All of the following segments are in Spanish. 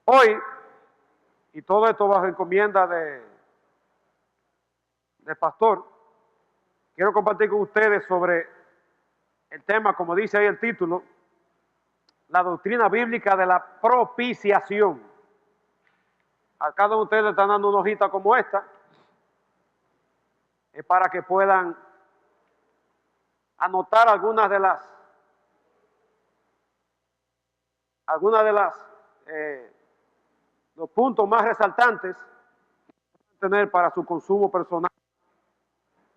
Hoy, y todo esto bajo encomienda del pastor, quiero compartir con ustedes sobre el tema, como dice ahí el título, la doctrina bíblica de la propiciación. A cada uno de ustedes están dando una hojita como esta, es para que puedan anotar algunas de los puntos más resaltantes que tener para su consumo personal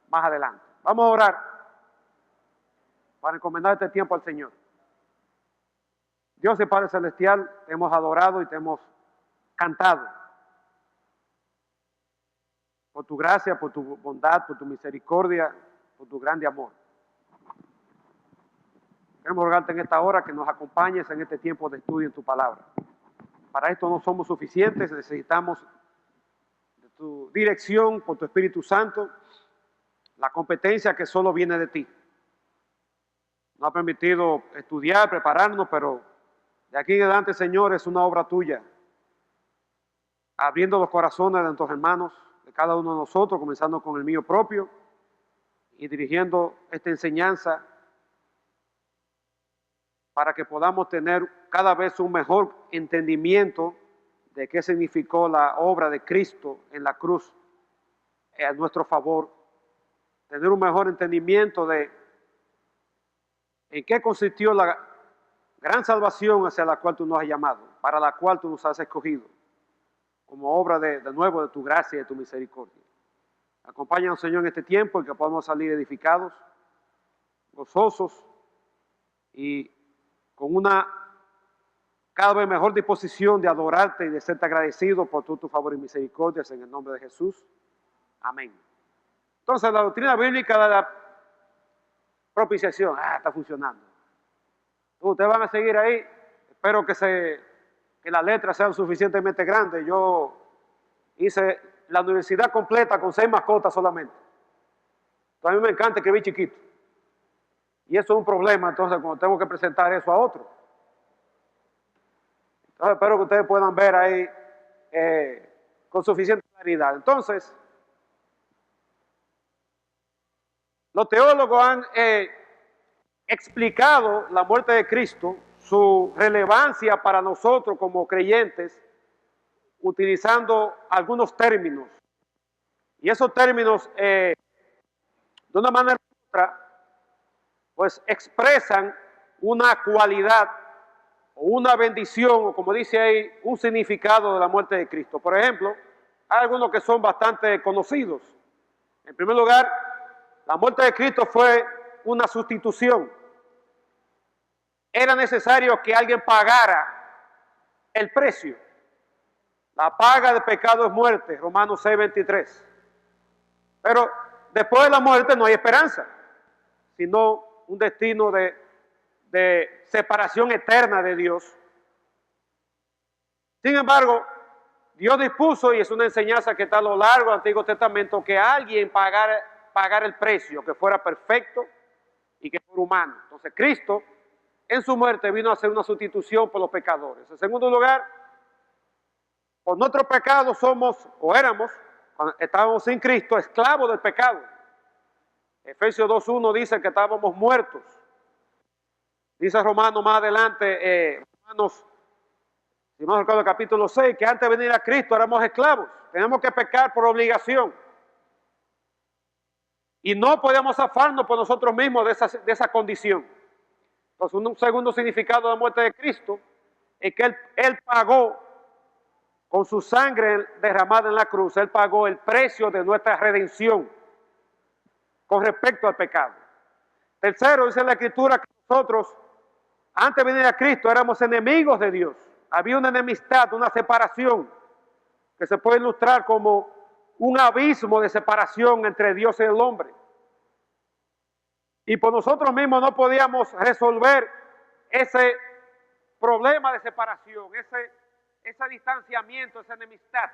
más adelante. Vamos a orar para encomendar este tiempo al Señor. Dios y Padre Celestial, te hemos adorado y te hemos cantado por tu gracia, por tu bondad, por tu misericordia, por tu grande amor. Queremos rogarte en esta hora que nos acompañes en este tiempo de estudio en tu palabra. Para esto no somos suficientes, necesitamos de tu dirección por tu Espíritu Santo, la competencia que solo viene de ti. Nos ha permitido estudiar, prepararnos, pero de aquí en adelante, Señor, es una obra tuya, abriendo los corazones de nuestros hermanos, de cada uno de nosotros, comenzando con el mío propio, y dirigiendo esta enseñanza para que podamos tener cada vez un mejor entendimiento de qué significó la obra de Cristo en la cruz a nuestro favor, tener un mejor entendimiento de en qué consistió la gran salvación hacia la cual tú nos has llamado, para la cual tú nos has escogido, como obra de nuevo de tu gracia y de tu misericordia. Acompáñanos, Señor, en este tiempo y que podamos salir edificados, gozosos y con una cada vez mejor disposición de adorarte y de serte agradecido por tu favor y misericordias en el nombre de Jesús. Amén. Entonces, la doctrina bíblica de la propiciación, está funcionando. Ustedes van a seguir ahí. Espero que las letras sean suficientemente grandes. Yo hice la universidad completa con 6 mascotas solamente. Entonces, a mí me encanta escribir chiquito. Y eso es un problema, entonces, cuando tengo que presentar eso a otro. Entonces, espero que ustedes puedan ver ahí con suficiente claridad. Entonces, los teólogos han explicado la muerte de Cristo, su relevancia para nosotros como creyentes, utilizando algunos términos. Y esos términos, de una manera u otra, pues expresan una cualidad o una bendición, o como dice ahí, un significado de la muerte de Cristo. Por ejemplo, hay algunos que son bastante conocidos. En primer lugar, la muerte de Cristo fue una sustitución. Era necesario que alguien pagara el precio. La paga de pecado es muerte, Romanos 6:23. Pero después de la muerte no hay esperanza, sino un destino de separación eterna de Dios. Sin embargo, Dios dispuso, y es una enseñanza que está a lo largo del Antiguo Testamento, que alguien pagara el precio, que fuera perfecto y que fuera humano. Entonces Cristo en su muerte vino a hacer una sustitución por los pecadores. En segundo lugar, por nuestros pecados somos, o éramos, cuando estábamos sin Cristo, esclavos del pecado. Efesios 2:1 dice que estábamos muertos. Dice Romanos más adelante, Romanos, si no recuerdo, capítulo 6, que antes de venir a Cristo éramos esclavos. Tenemos que pecar por obligación. Y no podemos zafarnos por nosotros mismos de esa condición. Entonces, un segundo significado de la muerte de Cristo es que Él pagó con su sangre derramada en la cruz, Él pagó el precio de nuestra redención con respecto al pecado. Tercero, dice la Escritura que nosotros, antes de venir a Cristo, éramos enemigos de Dios. Había una enemistad, una separación, que se puede ilustrar como un abismo de separación entre Dios y el hombre. Y por nosotros mismos no podíamos resolver ese problema de separación, ese distanciamiento, esa enemistad.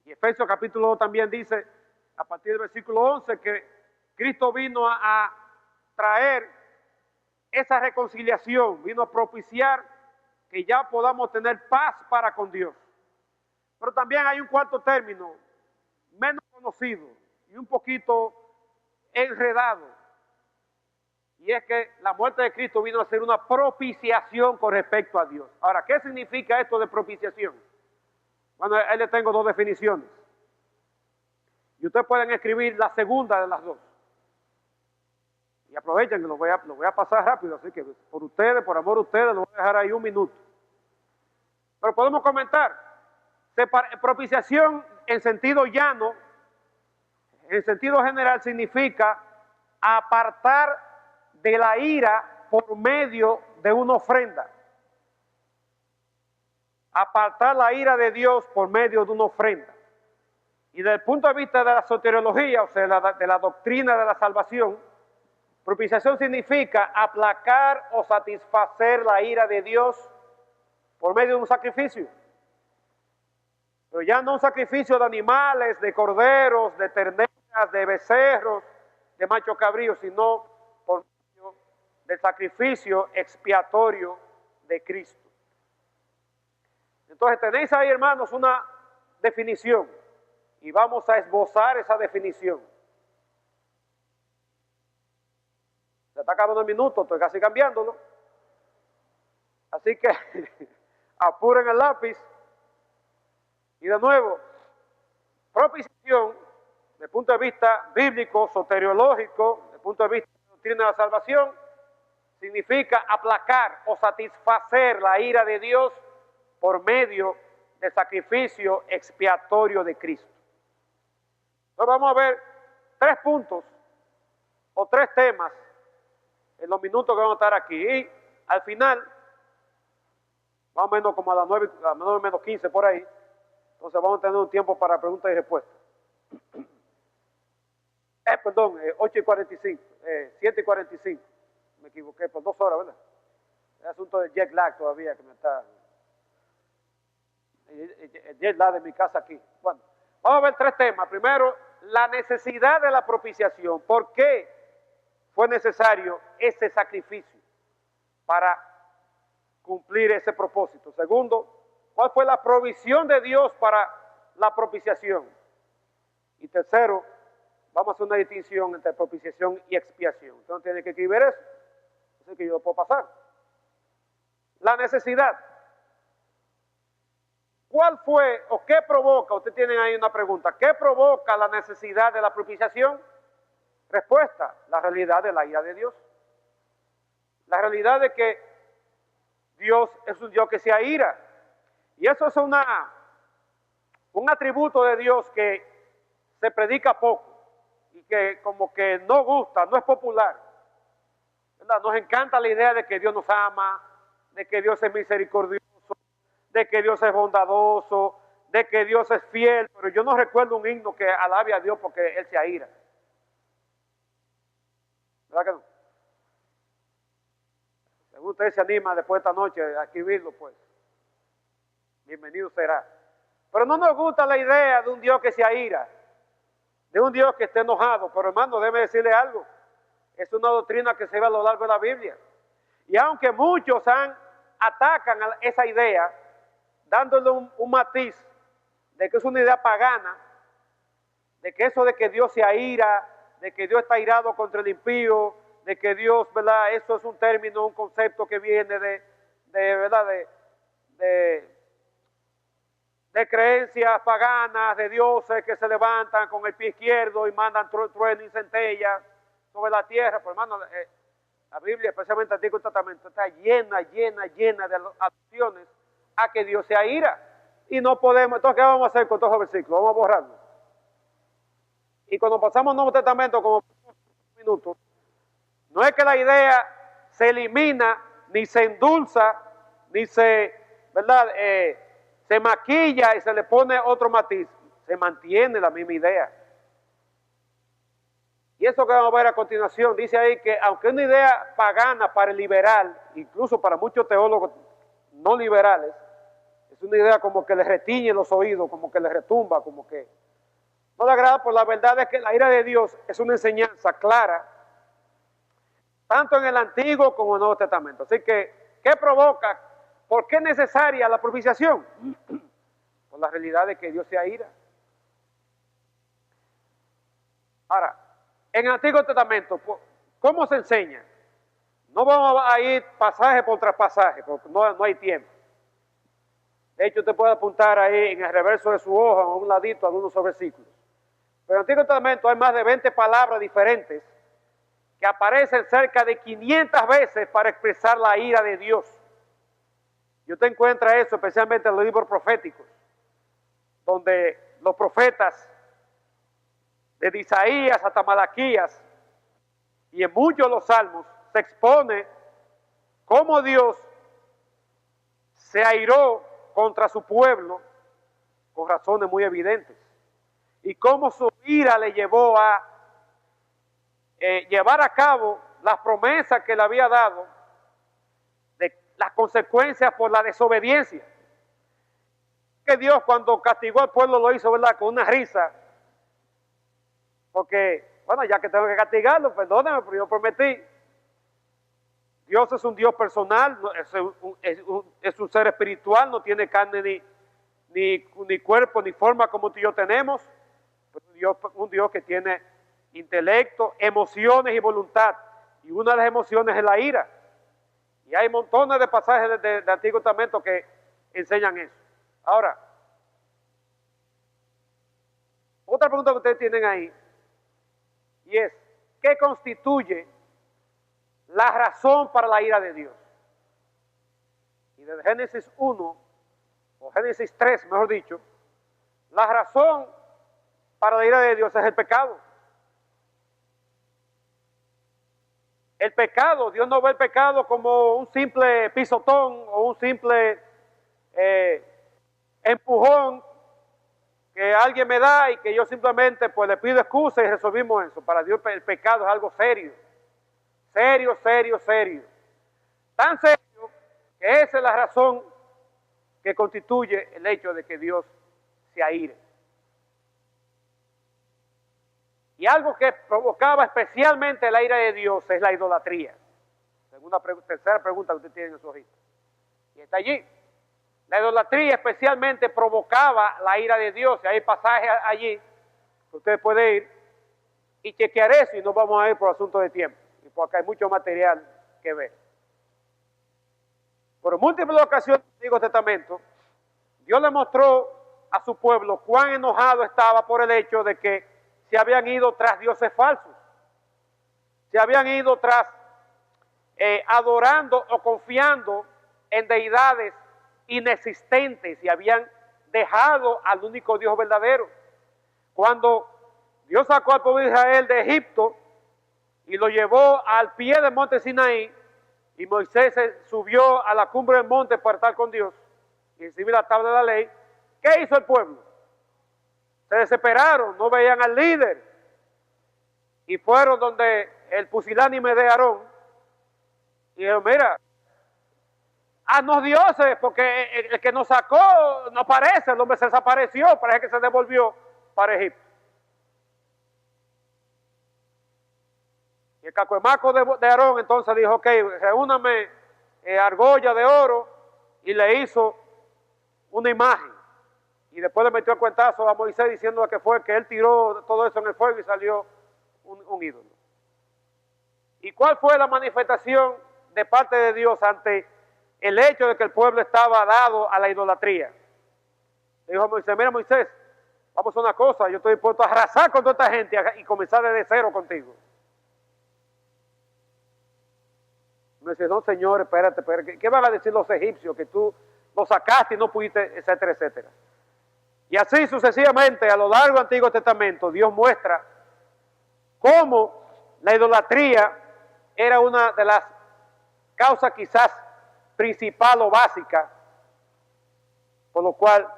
Y Efesios capítulo 2 también dice, a partir del versículo 11, que Cristo vino a traer esa reconciliación, vino a propiciar que ya podamos tener paz para con Dios. Pero también hay un cuarto término, menos conocido y un poquito enredado. Y es que la muerte de Cristo vino a ser una propiciación con respecto a Dios. Ahora, ¿qué significa esto de propiciación? Bueno, ahí le tengo dos definiciones. Y ustedes pueden escribir la segunda de las dos. Y aprovechen que lo voy a pasar rápido, así que por ustedes, por amor a ustedes, lo voy a dejar ahí un minuto. Pero podemos comentar. Propiciación en sentido llano, en sentido general, significa apartar de la ira por medio de una ofrenda. Apartar la ira de Dios por medio de una ofrenda. Y desde el punto de vista de la soteriología, o sea, de la doctrina de la salvación, propiciación significa aplacar o satisfacer la ira de Dios por medio de un sacrificio. Pero ya no un sacrificio de animales, de corderos, de terneras, de becerros, de macho cabrío, sino por medio del sacrificio expiatorio de Cristo. Entonces tenéis ahí, hermanos, una definición y vamos a esbozar esa definición. Se está acabando el minuto, estoy casi cambiándolo. Así que apuren el lápiz. Y de nuevo, propiciación, desde el punto de vista bíblico, soteriológico, desde el punto de vista de la doctrina de la salvación, significa aplacar o satisfacer la ira de Dios por medio del sacrificio expiatorio de Cristo. Entonces vamos a ver 3 puntos o 3 temas en los minutos que vamos a estar aquí. Y al final, más o menos como a las 9 menos 15 por ahí, entonces vamos a tener un tiempo para preguntas y respuestas. 8:45, 7:45. Me equivoqué por 2 horas, ¿verdad? Es asunto de jet lag todavía que me está... El jet lag de mi casa aquí. Bueno, vamos a ver 3 temas. Primero, la necesidad de la propiciación. ¿Por qué fue necesario ese sacrificio para cumplir ese propósito? Segundo, ¿cuál fue la provisión de Dios para la propiciación? Y tercero, vamos a hacer una distinción entre propiciación y expiación. Usted no tiene que escribir eso, así que yo lo puedo pasar. La necesidad. ¿Cuál fue o qué provoca? Ustedes tienen ahí una pregunta. ¿Qué provoca la necesidad de la propiciación? Respuesta, la realidad de la ira de Dios. La realidad de que Dios es un Dios que se aira. Y eso es un atributo de Dios que se predica poco y que como que no gusta, no es popular, ¿verdad? Nos encanta la idea de que Dios nos ama, de que Dios es misericordioso, de que Dios es bondadoso, de que Dios es fiel, pero yo no recuerdo un himno que alabe a Dios porque Él se aira. ¿Verdad que no? Según usted se anima después de esta noche a escribirlo, pues bienvenido será. Pero no nos gusta la idea de un Dios que se aira, de un Dios que esté enojado. Pero hermano, déjeme decirle algo. Es una doctrina que se ve a lo largo de la Biblia. Y aunque muchos atacan a esa idea, dándole un matiz de que es una idea pagana, de que eso de que Dios se aira, de que Dios está airado contra el impío, de que Dios, ¿verdad? Eso es un término, un concepto que viene ¿verdad? De creencias paganas, de dioses que se levantan con el pie izquierdo y mandan trueno y centella sobre la tierra. Pues hermano, la Biblia, especialmente el Antiguo Testamento, está llena de alusiones a que Dios se aira. Y no podemos, entonces, ¿qué vamos a hacer con todos los versículos? Vamos a borrarlos. Y cuando pasamos al Nuevo Testamento, como minutos, no es que la idea se elimina, ni se endulza, ni se, ¿verdad? Se maquilla y se le pone otro matiz. Se mantiene la misma idea. Y eso que vamos a ver a continuación, dice ahí que aunque es una idea pagana para el liberal, incluso para muchos teólogos no liberales, es una idea como que le retiñe los oídos, como que le retumba, como que no le agrada, pues la verdad es que la ira de Dios es una enseñanza clara, tanto en el Antiguo como en el Nuevo Testamento. Así que, ¿qué provoca ¿Por qué es necesaria la propiciación? Por la realidad de que Dios se aira. Ahora, en el Antiguo Testamento, ¿cómo se enseña? No vamos a ir pasaje por tras pasaje, porque no hay tiempo. De hecho, usted puede apuntar ahí en el reverso de su hoja, a un ladito, algunos versículos. Pero en el Antiguo Testamento hay más de 20 palabras diferentes que aparecen cerca de 500 veces para expresar la ira de Dios. Y usted encuentra eso especialmente en los libros proféticos, donde los profetas, desde Isaías hasta Malaquías, y en muchos de los salmos, se expone cómo Dios se airó contra su pueblo con razones muy evidentes, y cómo su ira le llevó a llevar a cabo las promesas que le había dado, de las consecuencias por la desobediencia. Que Dios, cuando castigó al pueblo, lo hizo, ¿verdad?, con una risa, porque, bueno, ya que tengo que castigarlo, perdóneme, pero yo prometí. Dios es un Dios personal, es un ser espiritual, no tiene carne ni cuerpo, ni forma como tú y yo tenemos. Un Dios que tiene intelecto, emociones y voluntad. Y una de las emociones es la ira. Y hay montones de pasajes del Antiguo Testamento que enseñan eso. Ahora, otra pregunta que ustedes tienen ahí, y es, ¿qué constituye la razón para la ira de Dios? Y desde Génesis 1, o Génesis 3, mejor dicho, la razón para la ira de Dios es el pecado. El pecado, Dios no ve el pecado como un simple pisotón o un simple empujón que alguien me da y que yo simplemente pues le pido excusa y resolvimos eso. Para Dios el pecado es algo serio. Serio, serio, serio. Tan serio que esa es la razón que constituye el hecho de que Dios se aire. Y algo que provocaba especialmente la ira de Dios es la idolatría. Tercera pregunta que usted tiene en su hojita. Y está allí. La idolatría especialmente provocaba la ira de Dios. Y hay pasajes allí que usted puede ir y chequear eso, y no vamos a ir por asunto de tiempo. Y porque hay mucho material que ver. Por múltiples ocasiones en el Antiguo Testamento, Dios le mostró a su pueblo cuán enojado estaba por el hecho de que se habían ido tras dioses falsos. Se habían ido tras adorando o confiando en deidades inexistentes y habían dejado al único Dios verdadero. Cuando Dios sacó al pueblo de Israel de Egipto y lo llevó al pie del monte Sinaí, y Moisés subió a la cumbre del monte para estar con Dios y recibir la tabla de la ley, ¿qué hizo el pueblo? Se desesperaron, no veían al líder y fueron donde el pusilánime de Aarón y dijeron, mira, haznos dioses, porque el que nos sacó no aparece, el hombre se desapareció, parece que se devolvió para Egipto. Y el cacuemaco de Aarón entonces dijo, ok, reúname argolla de oro, y le hizo una imagen. Y después le metió el cuentazo a Moisés diciendo que fue que él tiró todo eso en el fuego y salió un ídolo. ¿Y cuál fue la manifestación de parte de Dios ante el hecho de que el pueblo estaba dado a la idolatría? Le dijo a Moisés, mira Moisés, vamos a hacer una cosa, yo estoy dispuesto a arrasar con toda esta gente y comenzar desde cero contigo. Me dice, no señor, espérate, ¿qué van a decir los egipcios? Que tú los sacaste y no pudiste, etcétera, etcétera. Y así sucesivamente, a lo largo del Antiguo Testamento, Dios muestra cómo la idolatría era una de las causas quizás principal o básica, por lo cual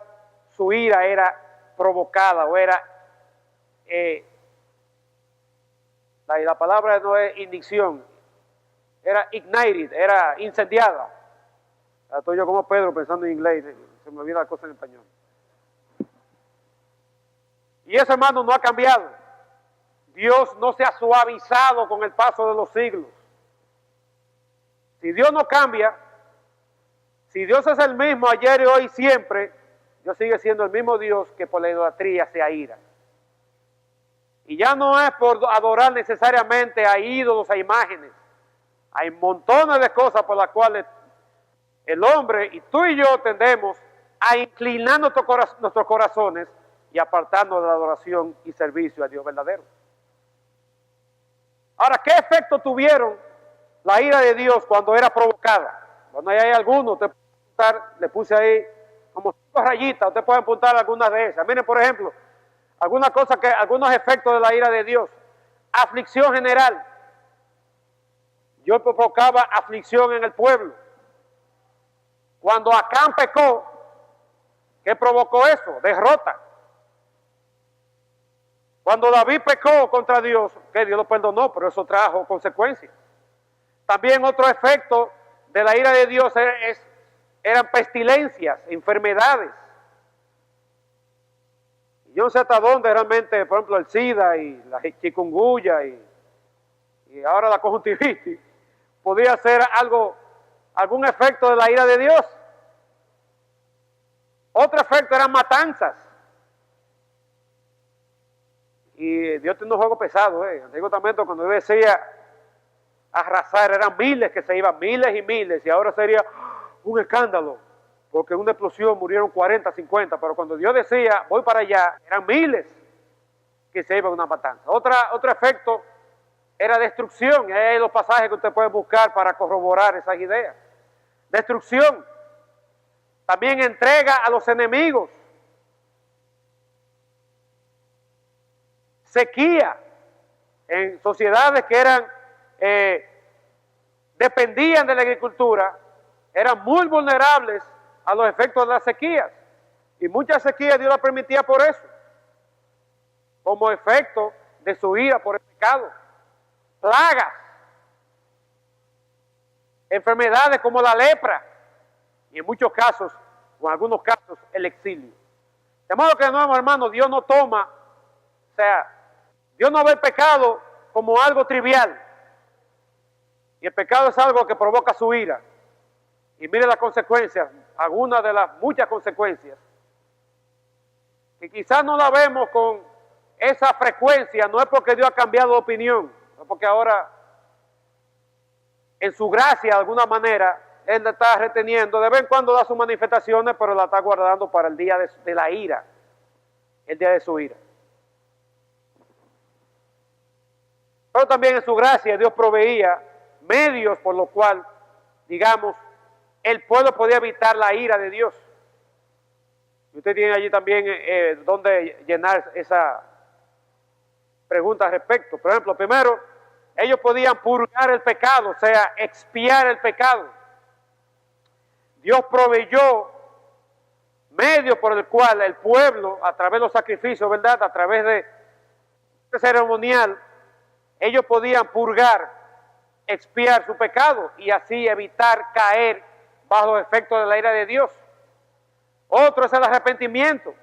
su ira era provocada o era, la palabra no es ignición, era ignited, era incendiada. Estoy yo como Pedro pensando en inglés, se me olvida la cosa en español. Y eso, hermano, no ha cambiado. Dios no se ha suavizado con el paso de los siglos. Si Dios no cambia, Si Dios es el mismo ayer y hoy y siempre, Dios sigue siendo el mismo Dios que por la idolatría se aira. Y ya no es por adorar necesariamente a ídolos, a imágenes. Hay montones de cosas por las cuales el hombre y tú y yo tendemos a inclinar nuestros corazones y apartarnos de la adoración y servicio a Dios verdadero. Ahora, ¿qué efecto tuvieron la ira de Dios cuando era provocada? Bueno, ahí hay algunos, usted puede apuntar, le puse ahí como 5 rayitas, usted puede apuntar algunas de esas. Miren, por ejemplo, algunos efectos de la ira de Dios. Aflicción general. Dios provocaba aflicción en el pueblo. Cuando Acán pecó, ¿qué provocó eso? Derrota. Cuando David pecó contra Dios, que Dios lo perdonó, pero eso trajo consecuencias. También otro efecto de la ira de Dios eran pestilencias, enfermedades. Yo no sé hasta dónde realmente, por ejemplo, el SIDA y la chikungunya y ahora la conjuntivitis podía ser algún efecto de la ira de Dios. Otro efecto eran matanzas. Y Dios tiene un juego pesado. En el Antiguo Testamento, cuando Dios decía arrasar, eran miles que se iban, miles y miles, y ahora sería un escándalo, porque en una explosión murieron 40, 50, pero cuando Dios decía voy para allá, eran miles que se iban a una matanza. Otro efecto era destrucción, y ahí hay los pasajes que usted puede buscar para corroborar esas ideas. Destrucción. También entrega a los enemigos. Sequía. En sociedades que dependían de la agricultura, eran muy vulnerables a los efectos de las sequías. Y muchas sequías Dios las permitía por eso, como efecto de su ira por el pecado. Plagas, enfermedades como la lepra, y en muchos casos, o en algunos casos, el exilio. De modo que, no, hermano, Dios no toma, o sea, Dios no ve el pecado como algo trivial. Y el pecado es algo que provoca su ira. Y mire las consecuencias, algunas de las muchas consecuencias, que quizás no la vemos con esa frecuencia, no es porque Dios ha cambiado de opinión, no porque ahora, en su gracia, de alguna manera, Él la está reteniendo, de vez en cuando da sus manifestaciones, pero la está guardando para el día de la ira, el día de su ira. Pero también en su gracia Dios proveía medios por los cuales, digamos, el pueblo podía evitar la ira de Dios. Y usted tiene allí también donde llenar esa pregunta al respecto. Por ejemplo, primero, ellos podían purgar el pecado, o sea, expiar el pecado. Dios proveyó medios por el cual el pueblo, a través de los sacrificios, ¿verdad?, a través de este ceremonial, ellos podían purgar, expiar su pecado y así evitar caer bajo los efectos de la ira de Dios. Otro es el arrepentimiento.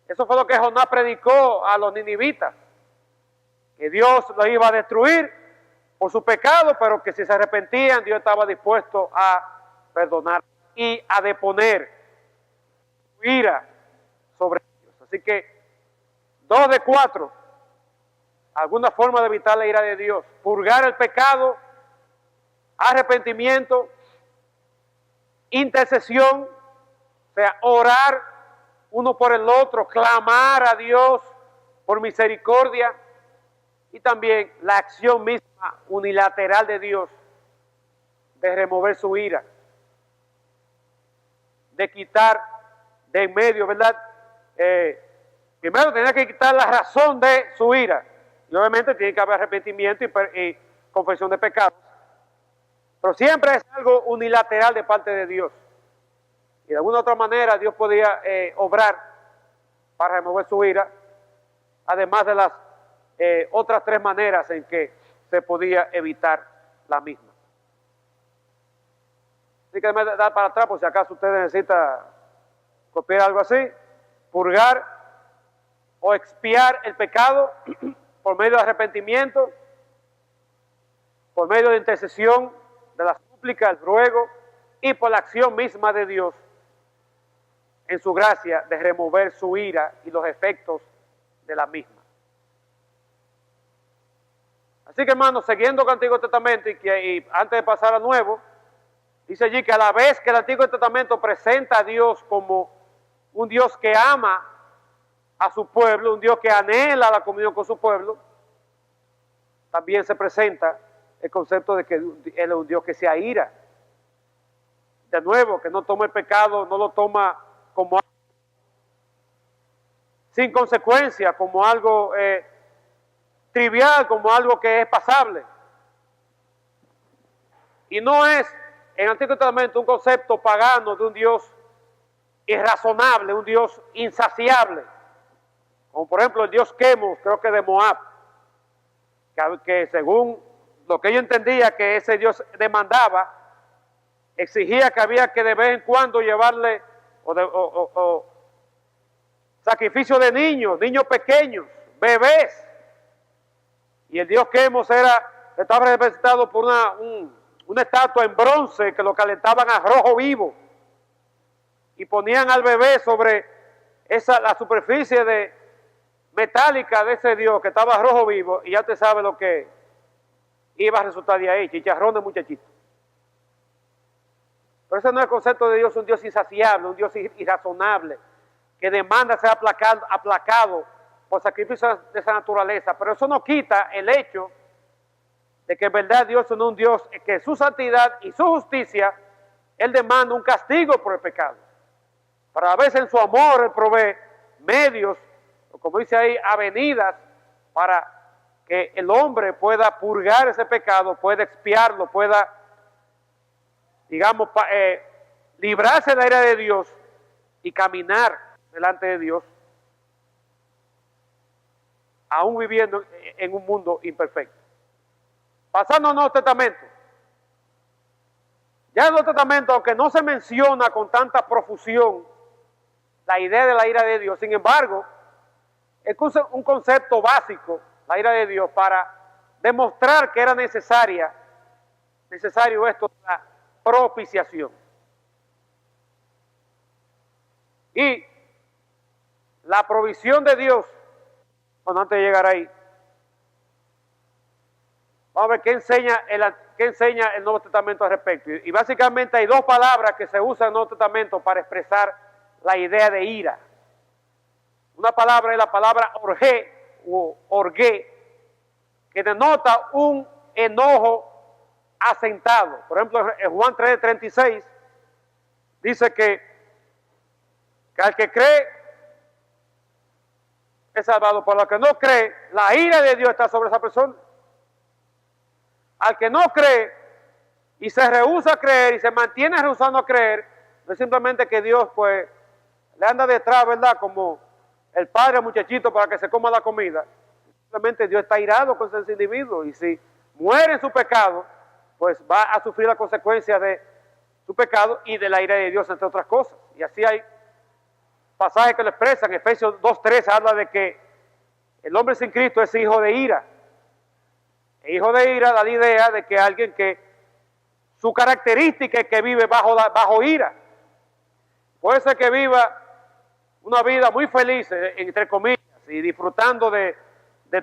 Eso fue lo que Jonás predicó a los ninivitas, que Dios los iba a destruir por su pecado, pero que si se arrepentían, Dios estaba dispuesto a perdonar y a deponer su ira sobre ellos. Así que 2 de 4, alguna forma de evitar la ira de Dios: purgar el pecado, arrepentimiento, intercesión, o sea, orar uno por el otro, clamar a Dios por misericordia, y también la acción misma unilateral de Dios de remover su ira, de quitar de en medio, ¿verdad? Primero tenía que quitar la razón de su ira, y obviamente tiene que haber arrepentimiento y confesión de pecados, pero siempre es algo unilateral de parte de Dios. Y de alguna otra manera Dios podía obrar para remover su ira, además de las otras 3 maneras en que se podía evitar la misma. Así que me da para atrás por si acaso usted necesita copiar algo así: purgar o expiar el pecado por medio de arrepentimiento, por medio de intercesión, de la súplica, el ruego, y por la acción misma de Dios en su gracia de remover su ira y los efectos de la misma. Así que, hermanos, siguiendo con el Antiguo Testamento y antes de pasar al Nuevo, dice allí que a la vez que el Antiguo Testamento presenta a Dios como un Dios que ama a su pueblo, un Dios que anhela la comunión con su pueblo, también se presenta el concepto de que Él es un Dios que se aira. De nuevo, que no toma el pecado, no lo toma como algo sin consecuencia, como algo trivial, como algo que es pasable. Y no es en el Antiguo Testamento un concepto pagano de un Dios irrazonable, un Dios insaciable, como por ejemplo el Dios Quemos, creo que de Moab, que según lo que yo entendía que ese Dios demandaba, exigía que había que de vez en cuando llevarle sacrificio de niños pequeños, bebés. Y el Dios Quemos estaba representado por una estatua en bronce que lo calentaban a rojo vivo y ponían al bebé sobre la superficie metálica de ese Dios que estaba a rojo vivo, y ya usted sabe lo que iba a resultar de ahí, chicharrón de muchachito. Pero ese no es el concepto de Dios, un Dios insaciable, un Dios irrazonable, que demanda ser aplacado por sacrificios de esa naturaleza. Pero eso no quita el hecho de que en verdad Dios no es un Dios que su santidad y su justicia, Él demanda un castigo por el pecado. Pero a veces en su amor Él provee medios, o como dice ahí, avenidas, para que el hombre pueda purgar ese pecado, pueda expiarlo, pueda, digamos, librarse de la ira de Dios y caminar delante de Dios, aún viviendo en un mundo imperfecto. Pasando al Nuevo Testamento. Ya en el Nuevo Testamento, aunque no se menciona con tanta profusión la idea de la ira de Dios, sin embargo, es un concepto básico, la ira de Dios, para demostrar que era necesario esto de la propiciación. Y la provisión de Dios, bueno, antes de llegar ahí, vamos a ver qué enseña el Nuevo Testamento al respecto. Y básicamente hay dos palabras que se usan en el Nuevo Testamento para expresar la idea de ira. Una palabra es la palabra orgé o orgué, que denota un enojo asentado. Por ejemplo, en Juan 3:36 dice que al que cree es salvado, por lo que no cree, la ira de Dios está sobre esa persona. Al que no cree y se rehúsa a creer y se mantiene rehusando a creer, no es simplemente que Dios pues le anda detrás, ¿verdad? Como el padre al muchachito para que se coma la comida. Simplemente Dios está irado con ese individuo, y si muere en su pecado, pues va a sufrir la consecuencia de su pecado y de la ira de Dios, entre otras cosas. Y así hay pasajes que lo expresan. Efesios 2:3 habla de que el hombre sin Cristo es hijo de ira. El hijo de ira da la idea de que alguien que su característica es que vive bajo ira. Puede ser que viva una vida muy feliz, entre comillas, y disfrutando de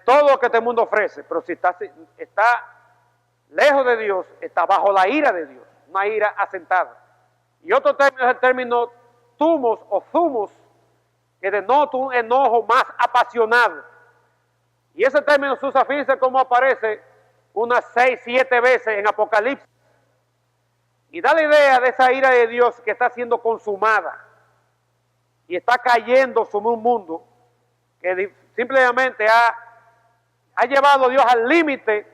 todo lo que este mundo ofrece, pero si está lejos de Dios, está bajo la ira de Dios, una ira asentada. Y otro término es el término tumos o zumos, que denota un enojo más apasionado. Y ese término se usa, fíjense cómo aparece unas 6, 7 veces en Apocalipsis. Y da la idea de esa ira de Dios que está siendo consumada y está cayendo sobre un mundo que simplemente ha llevado a Dios al límite,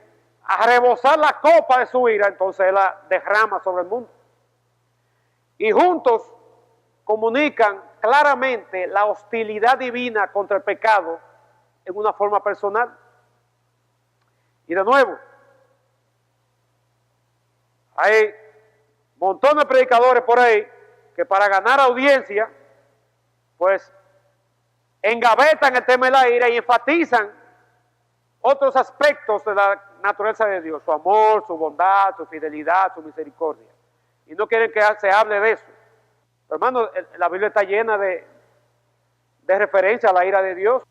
a rebosar la copa de su ira. Entonces Él la derrama sobre el mundo. Y juntos comunican claramente la hostilidad divina contra el pecado en una forma personal. Y de nuevo, hay montones de predicadores por ahí que para ganar audiencia, pues engavetan el tema de la ira y enfatizan otros aspectos de la naturaleza de Dios, su amor, su bondad, su fidelidad, su misericordia. y no quieren que se hable de eso. Pero, hermano, la Biblia está llena de referencia a la ira de Dios. ¿Qué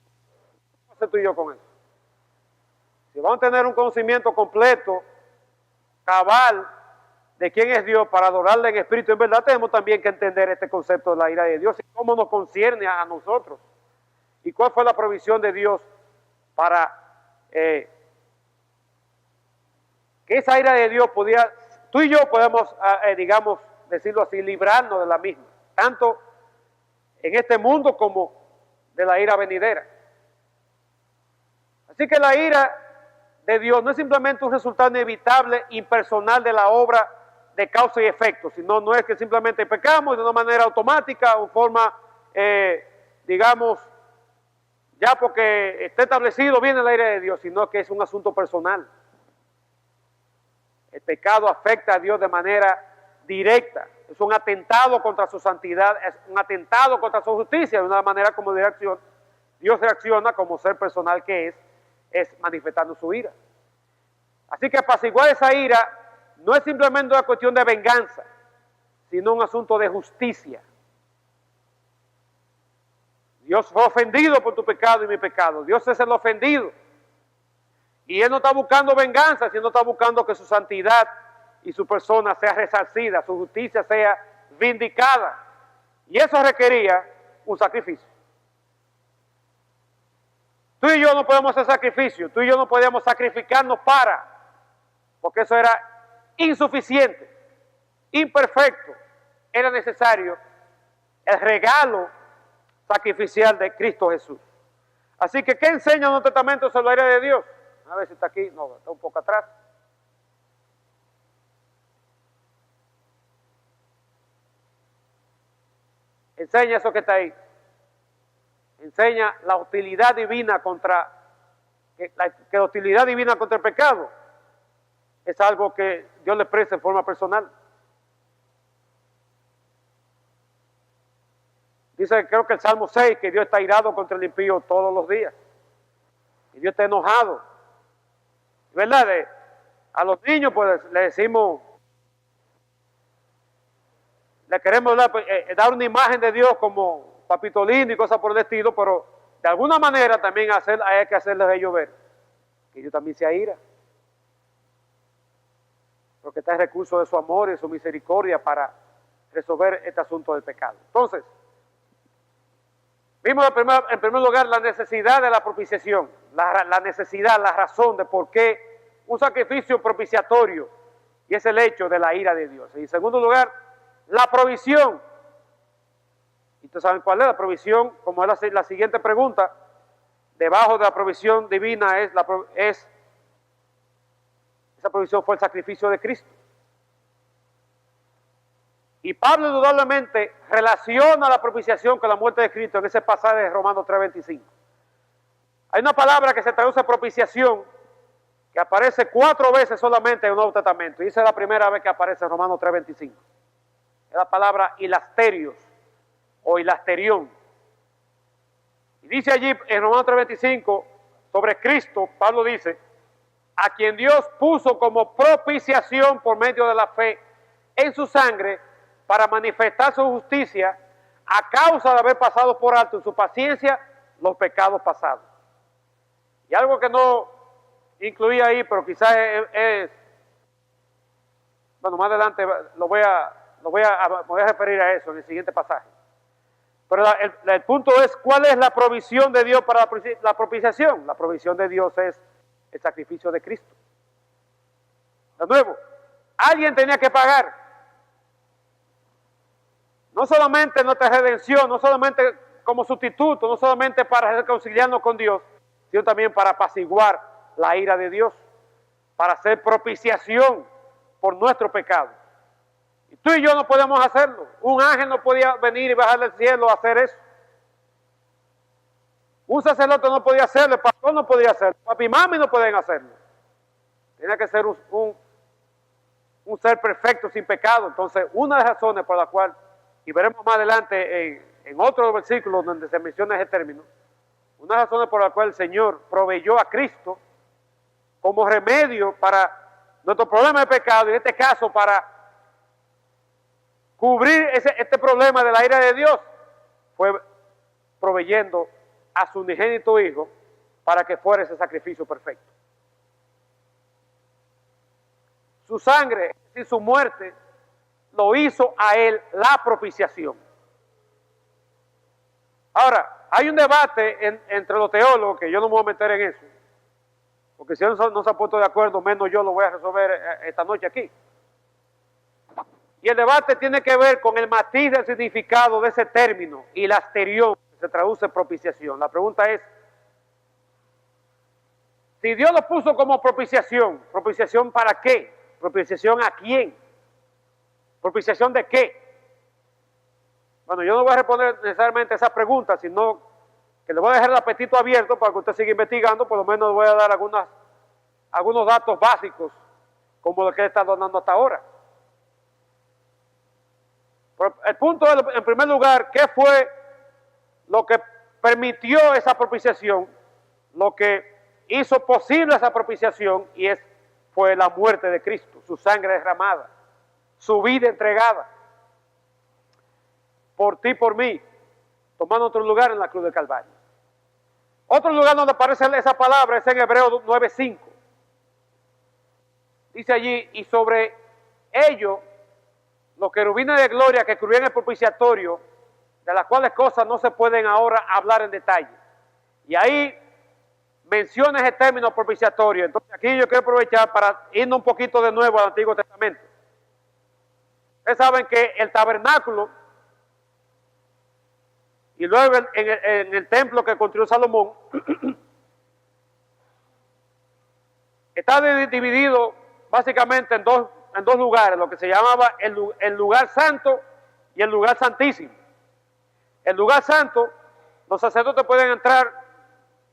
vamos a hacer tú y yo con eso? Si vamos a tener un conocimiento completo, cabal, de quién es Dios para adorarle en espíritu en verdad, tenemos también que entender este concepto de la ira de Dios y cómo nos concierne a nosotros. Y cuál fue la provisión de Dios para que esa ira de Dios podía, tú y yo podemos, digamos, decirlo así, librarnos de la misma, tanto en este mundo como de la ira venidera. Así que la ira de Dios no es simplemente un resultado inevitable, impersonal de la obra de causa y efecto, sino no es que simplemente pecamos de una manera automática o forma, digamos, ya porque está establecido viene la ira de Dios, sino que es un asunto personal. El pecado afecta a Dios de manera directa, es un atentado contra su santidad, es un atentado contra su justicia, de una manera como Dios reacciona como ser personal que es manifestando su ira. Así que apaciguar esa ira no es simplemente una cuestión de venganza, sino un asunto de justicia. Dios fue ofendido por tu pecado y mi pecado. Dios es el ofendido. Y Él no está buscando venganza, sino está buscando que su santidad y su persona sea resarcida, su justicia sea vindicada. Y eso requería un sacrificio. Tú y yo no podemos hacer sacrificio, tú y yo no podíamos sacrificarnos porque eso era insuficiente, imperfecto. Era necesario el regalo sacrificial de Cristo Jesús. Así que, ¿qué enseña el Nuevo Testamento sobre la ira de Dios? A ver si está aquí, no, está un poco atrás. Enseña eso que está ahí. Enseña la hostilidad divina que la hostilidad divina contra el pecado es algo que Dios le expresa en forma personal. Dice, creo que el Salmo 6, que Dios está irado contra el impío todos los días. Y Dios está enojado. ¿Verdad? A los niños pues le decimos, le queremos dar una imagen de Dios como papito lindo y cosas por el estilo, pero de alguna manera también hay que hacerles a ellos ver que Dios también se aira. Porque está el recurso de su amor y su misericordia para resolver este asunto del pecado. Entonces, vimos en primer lugar la necesidad de la propiciación, la necesidad, la razón de por qué un sacrificio propiciatorio, y es el hecho de la ira de Dios. Y en segundo lugar, la provisión. ¿Y ustedes saben cuál es la provisión? Como es la siguiente pregunta, debajo de la provisión divina esa provisión fue el sacrificio de Cristo. Y Pablo indudablemente relaciona la propiciación con la muerte de Cristo en ese pasaje de Romanos 3:25. Hay una palabra que se traduce propiciación que aparece 4 veces solamente en el Nuevo Testamento. Y esa es la primera vez que aparece en Romanos 3:25. Es la palabra hilasterios o hilasterión. Y dice allí en Romanos 3:25 sobre Cristo, Pablo dice, a quien Dios puso como propiciación por medio de la fe en su sangre para manifestar su justicia a causa de haber pasado por alto en su paciencia los pecados pasados. Y algo que no incluía ahí, pero quizás bueno, más adelante me voy a referir a eso en el siguiente pasaje. Pero el punto es, ¿cuál es la provisión de Dios para la propiciación? La provisión de Dios es el sacrificio de Cristo. De nuevo, alguien tenía que pagar. No solamente nuestra redención, no solamente como sustituto, no solamente para reconciliarnos con Dios, sino también para apaciguar la ira de Dios, para hacer propiciación por nuestro pecado. Y tú y yo no podemos hacerlo. Un ángel no podía venir y bajar del cielo a hacer eso. Un sacerdote no podía hacerlo, el pastor no podía hacerlo, papi y mami no pueden hacerlo. Tiene que ser un ser perfecto, sin pecado. Entonces, una de las razones por la cual, y veremos más adelante en otros versículos donde se menciona ese término, una de las razones por la cual el Señor proveyó a Cristo como remedio para nuestro problema de pecado, y en este caso para cubrir este problema de la ira de Dios, fue proveyendo a su unigénito Hijo para que fuera ese sacrificio perfecto. Su sangre y su muerte lo hizo a él la propiciación. Ahora, hay un debate entre los teólogos, que yo no me voy a meter en eso, porque si no se han puesto de acuerdo, menos yo lo voy a resolver esta noche aquí. Y el debate tiene que ver con el matiz del significado de ese término y la asterión, que se traduce propiciación. La pregunta es, si Dios lo puso como propiciación, ¿propiciación para qué? ¿Propiciación a quién? ¿Propiciación de qué? Bueno, yo no voy a responder necesariamente esa pregunta, sino que le voy a dejar el apetito abierto para que usted siga investigando. Por lo menos le voy a dar algunos datos básicos, como lo que he estado dando hasta ahora. Pero el punto es, en primer lugar, ¿qué fue lo que permitió esa propiciación? Lo que hizo posible esa propiciación, y fue la muerte de Cristo, su sangre derramada, su vida entregada por ti y por mí, tomando otro lugar en la cruz del Calvario. Otro lugar donde aparece esa palabra es en Hebreos 9:5. Dice allí, y sobre ello, los querubines de gloria que cubrían el propiciatorio, de las cuales cosas no se pueden ahora hablar en detalle. Y ahí menciona ese término propiciatorio. Entonces aquí yo quiero aprovechar para irnos un poquito de nuevo al Antiguo Testamento. Ustedes saben que el tabernáculo y luego en el templo que construyó Salomón está dividido básicamente en dos lugares, lo que se llamaba el lugar santo y el lugar santísimo. El lugar santo, los sacerdotes pueden entrar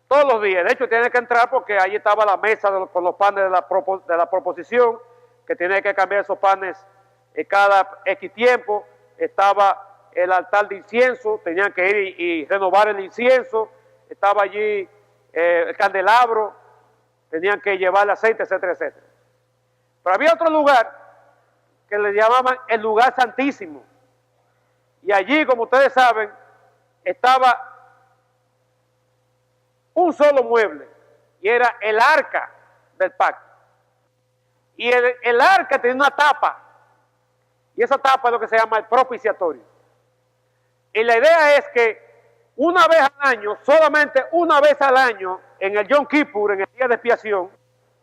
todos los días. De hecho, tienen que entrar porque allí estaba la mesa con los panes de la proposición, que tiene que cambiar esos panes cada X tiempo. Estaba el altar de incienso, tenían que ir y renovar el incienso. Estaba allí el candelabro, tenían que llevar el aceite, etcétera, etcétera. Pero había otro lugar que le llamaban el lugar santísimo. Y allí, como ustedes saben, estaba un solo mueble, y era el arca del pacto. Y el arca tenía una tapa, y esa tapa es lo que se llama el propiciatorio. Y la idea es que una vez al año, solamente una vez al año, en el Yom Kippur, en el día de expiación,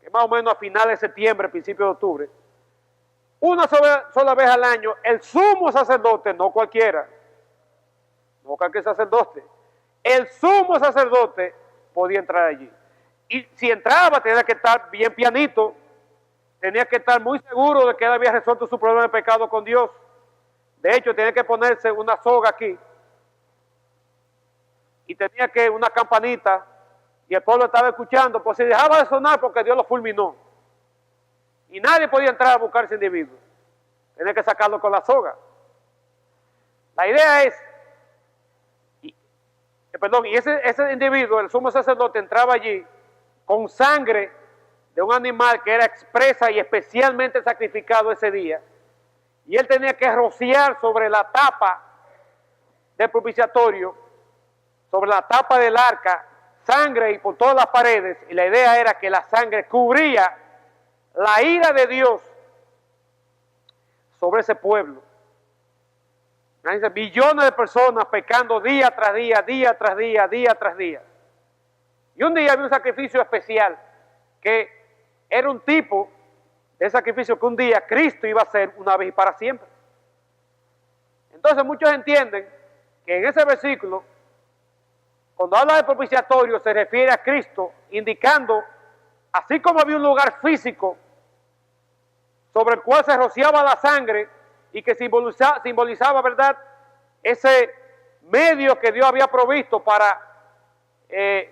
que es más o menos a finales de septiembre, principios de octubre, una sola vez al año, el sumo sacerdote, no cualquiera, no cualquier sacerdote, el sumo sacerdote podía entrar allí. Y si entraba, tenía que estar bien pianito, tenía que estar muy seguro de que él había resuelto su problema de pecado con Dios. De hecho, tenía que ponerse una soga aquí, y tenía que una campanita, y el pueblo estaba escuchando, pues se dejaba de sonar porque Dios lo fulminó. Y nadie podía entrar a buscar ese individuo. Tenía que sacarlo con la soga. La idea es, y ese individuo, el sumo sacerdote, entraba allí con sangre de un animal que era expresa y especialmente sacrificado ese día, y él tenía que rociar sobre la tapa del propiciatorio, sobre la tapa del arca, sangre y por todas las paredes, y la idea era que la sangre cubría la ira de Dios sobre ese pueblo. Imagínense, billones de personas pecando día tras día, día tras día, día tras día. Y un día había un sacrificio especial, que era un tipo de sacrificio que un día Cristo iba a hacer una vez y para siempre. Entonces muchos entienden que en ese versículo, cuando habla de propiciatorio, se refiere a Cristo, indicando, así como había un lugar físico sobre el cual se rociaba la sangre y que simbolizaba, ¿verdad?, ese medio que Dios había provisto para,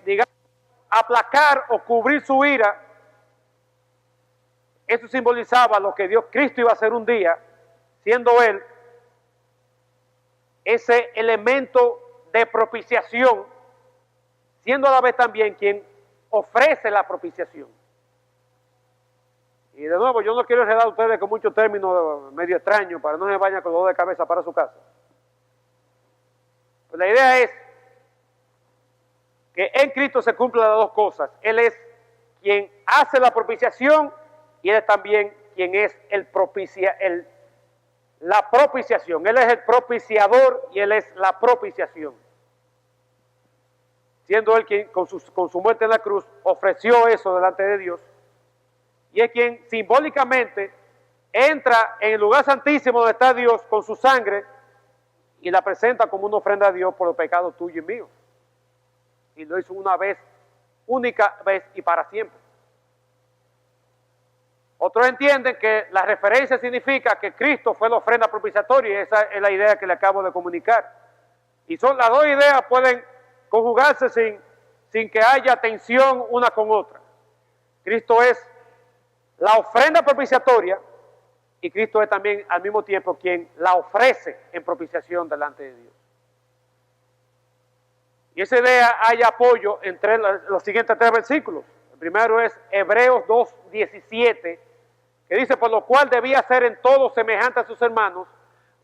digamos, aplacar o cubrir su ira. Eso simbolizaba lo que Cristo iba a hacer un día, siendo Él ese elemento de propiciación, siendo a la vez también quien ofrece la propiciación. Y de nuevo, yo no quiero enredar a ustedes con muchos términos medio extraños para no se vayan con dolor de cabeza para su casa. Pues la idea es que en Cristo se cumplen las dos cosas. Él es quien hace la propiciación y Él es también quien es la propiciación. Él es el propiciador y Él es la propiciación. Siendo Él quien con su muerte en la cruz ofreció eso delante de Dios. Y es quien simbólicamente entra en el lugar santísimo donde está Dios con su sangre y la presenta como una ofrenda a Dios por los pecados tuyos y míos. Y lo hizo una vez, única vez y para siempre. Otros entienden que la referencia significa que Cristo fue la ofrenda propiciatoria y esa es la idea que le acabo de comunicar. Y las dos ideas pueden conjugarse sin que haya tensión una con otra. Cristo es la ofrenda propiciatoria y Cristo es también al mismo tiempo quien la ofrece en propiciación delante de Dios. Y esa idea hay apoyo entre los siguientes tres versículos. El primero es Hebreos 2:17, que dice, por lo cual debía ser en todo semejante a sus hermanos,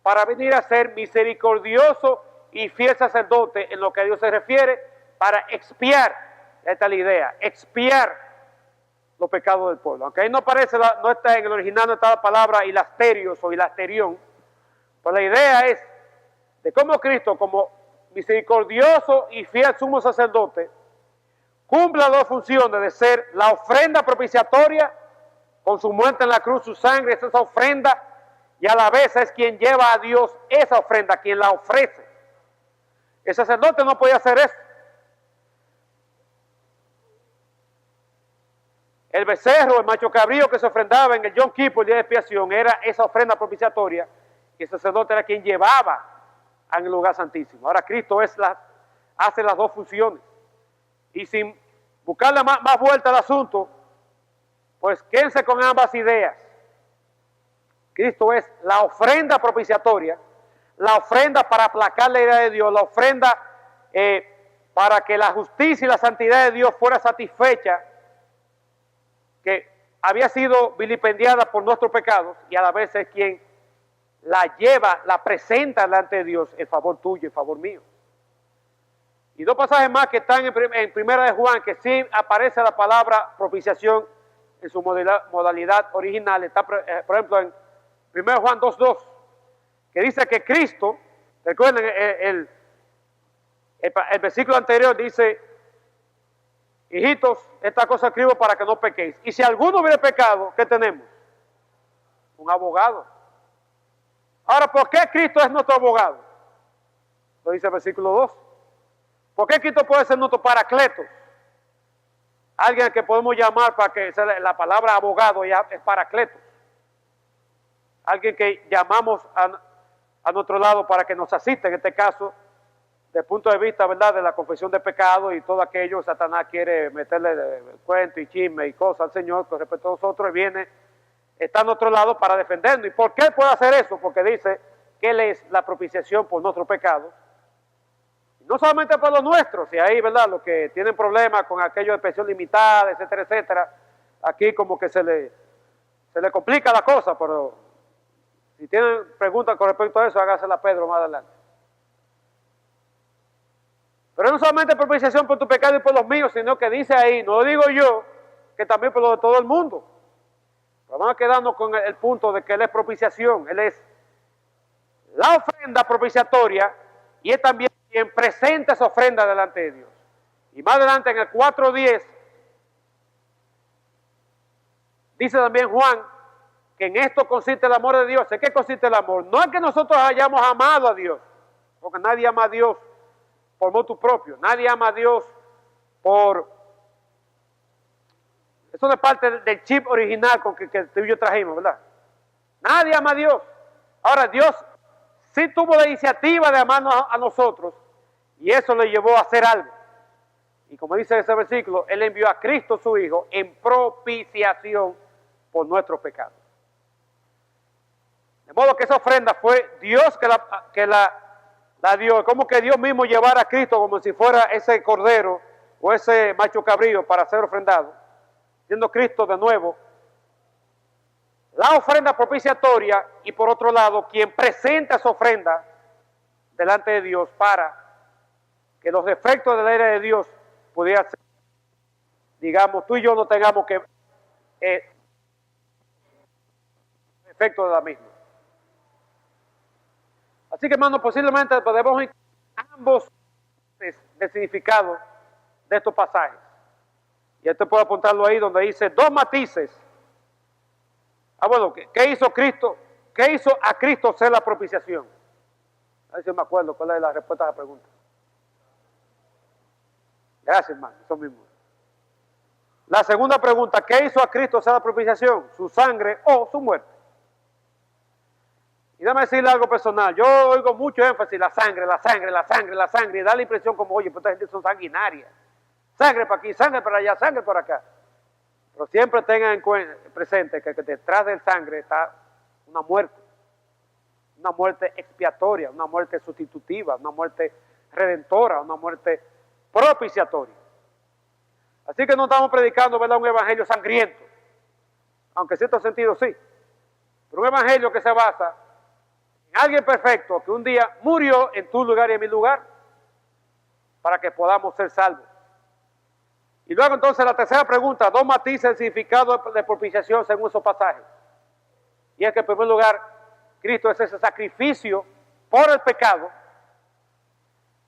para venir a ser misericordioso y fiel sacerdote en lo que a Dios se refiere, para expiar, esta es la idea, expiar los pecados del pueblo. Aunque ahí no aparece, no está en el original, no está la palabra hilasterios o hilasterión, pues la idea es de cómo Cristo, como misericordioso y fiel sumo sacerdote, cumple las dos funciones de ser la ofrenda propiciatoria, con su muerte en la cruz, su sangre, es esa ofrenda, y a la vez es quien lleva a Dios esa ofrenda, quien la ofrece. El sacerdote no podía hacer eso. El becerro, el macho cabrío que se ofrendaba en el Yom Kippur, el día de expiación, era esa ofrenda propiciatoria, y el sacerdote era quien llevaba al lugar santísimo. Ahora Cristo hace las dos funciones. Y sin buscarle más vuelta al asunto, pues quédense con ambas ideas. Cristo es la ofrenda propiciatoria, la ofrenda para aplacar la ira de Dios, la ofrenda para que la justicia y la santidad de Dios fuera satisfecha, que había sido vilipendiada por nuestros pecados, y a la vez es quien la lleva, la presenta delante de Dios en favor tuyo, en favor mío. Y dos pasajes más que están en Primera de Juan, que sí aparece la palabra propiciación en su modalidad original. Está, por ejemplo, en 1 Juan 2:2, que dice que Cristo, recuerden el versículo anterior dice, hijitos, esta cosa escribo para que no pequéis. Y si alguno hubiera pecado, ¿qué tenemos? Un abogado. Ahora, ¿por qué Cristo es nuestro abogado? Lo dice el versículo 2. ¿Por qué Cristo puede ser nuestro paracleto? Alguien al que podemos llamar para que la palabra abogado ya es paracleto. Alguien que llamamos a nuestro lado para que nos asista, en este caso, desde el punto de vista, ¿verdad?, de la confesión de pecado y todo aquello. Satanás quiere meterle cuento y chisme y cosas al Señor con respecto a nosotros, y viene, está a nuestro lado para defendernos. ¿Y por qué puede hacer eso? Porque dice que Él es la propiciación por nuestros pecados. No solamente por los nuestros, y ahí, ¿verdad?, los que tienen problemas con aquello de pensión limitada, etcétera, etcétera, aquí como que se le complica la cosa, pero si tienen preguntas con respecto a eso, hágasela a Pedro más adelante. Pero no solamente propiciación por tu pecado y por los míos, sino que dice ahí, no lo digo yo, que también por lo de todo el mundo. Pero vamos a quedarnos con el punto de que Él es propiciación, Él es la ofrenda propiciatoria, y es también quien presenta esa ofrenda delante de Dios. Y más adelante en el 4:10, dice también Juan, que en esto consiste el amor de Dios. ¿En qué consiste el amor? No es que nosotros hayamos amado a Dios, porque nadie ama a Dios por motu propio, nadie ama a Dios por... Eso no es parte del chip original con que tú y yo trajimos, ¿verdad? Nadie ama a Dios. Ahora, Dios sí tuvo la iniciativa de amarnos a nosotros, y eso le llevó a hacer algo. Y como dice ese versículo, Él envió a Cristo su Hijo en propiciación por nuestros pecados. De modo que esa ofrenda fue Dios que la dio. Como que Dios mismo llevara a Cristo como si fuera ese cordero o ese macho cabrío para ser ofrendado. Siendo Cristo de nuevo la ofrenda propiciatoria y por otro lado, quien presenta esa ofrenda delante de Dios para que los efectos de la ira de Dios pudieran ser, digamos, tú y yo no tengamos que efectos de la misma. Así que, hermano, posiblemente podemos incluir ambos de significado de estos pasajes. Y esto puedo apuntarlo ahí donde dice dos matices. Bueno, ¿qué hizo Cristo? ¿Qué hizo a Cristo ser la propiciación? A ver si me acuerdo cuál es la respuesta a la pregunta. Gracias, hermano, eso mismo. La segunda pregunta, ¿qué hizo a Cristo ser la propiciación? ¿Su sangre o su muerte? Y déjame decirle algo personal. Yo oigo mucho énfasis, la sangre, la sangre, la sangre, la sangre, y da la impresión como, oye, pues esta gente son sanguinarias. Sangre para aquí, sangre para allá, sangre por acá. Pero siempre tengan presente que detrás del sangre está una muerte expiatoria, una muerte sustitutiva, una muerte redentora, una muerte propiciatoria. Así que no estamos predicando, ¿verdad?, un evangelio sangriento, aunque en cierto sentido sí, pero un evangelio que se basa en alguien perfecto que un día murió en tu lugar y en mi lugar para que podamos ser salvos. Y luego entonces la tercera pregunta, dos matices del significado de propiciación según esos pasajes. Y es que en primer lugar, Cristo es ese sacrificio por el pecado.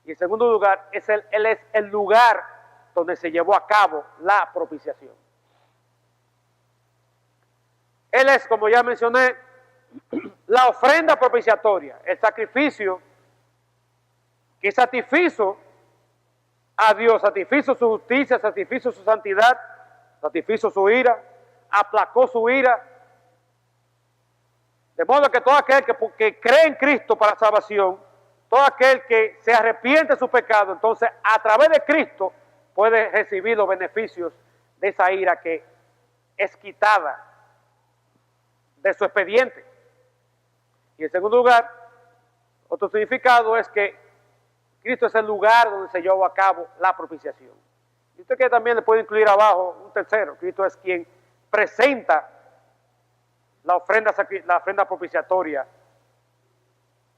Y en segundo lugar, Él es el lugar donde se llevó a cabo la propiciación. Él es, como ya mencioné, la ofrenda propiciatoria, el sacrificio que satisfizo a Dios, satisfizo su justicia, satisfizo su santidad, satisfizo su ira, aplacó su ira. De modo que todo aquel que cree en Cristo para salvación, todo aquel que se arrepiente de su pecado, entonces a través de Cristo puede recibir los beneficios de esa ira que es quitada de su expediente. Y en segundo lugar, otro significado es que Cristo es el lugar donde se llevó a cabo la propiciación. Y usted que también le puede incluir abajo un tercero, Cristo es quien presenta la ofrenda propiciatoria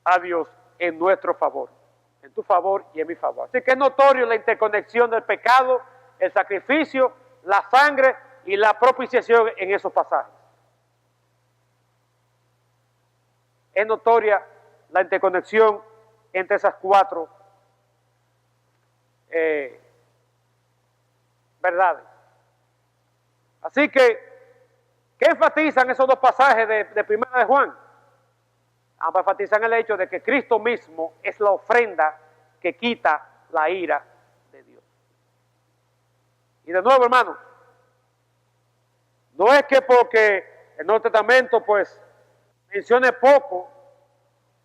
a Dios en nuestro favor, en tu favor y en mi favor. Así que es notorio la interconexión del pecado, el sacrificio, la sangre y la propiciación en esos pasajes. Es notoria la interconexión entre esas cuatro verdades. Así que, ¿qué enfatizan esos dos pasajes de Primera de Juan? Ambos enfatizan el hecho de que Cristo mismo es la ofrenda que quita la ira de Dios. Y de nuevo, hermanos, no es que porque el Nuevo Testamento pues mencione poco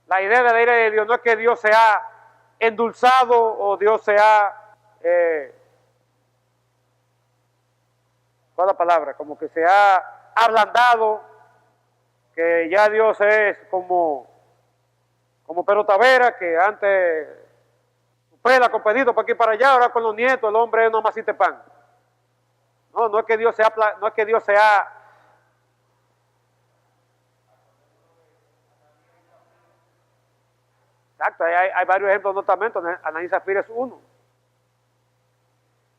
la idea de la ira de Dios, no es que Dios se ha endulzado o Dios se ha ¿cuál es la palabra? Como que se ha ablandado, que ya Dios es como pelota vera, que antes pela con pedido para aquí y para allá, ahora con los nietos el hombre es nomás de pan. No es que Dios sea exacto, hay varios ejemplos de Nuevo Testamento, Ananías y Zafira es uno.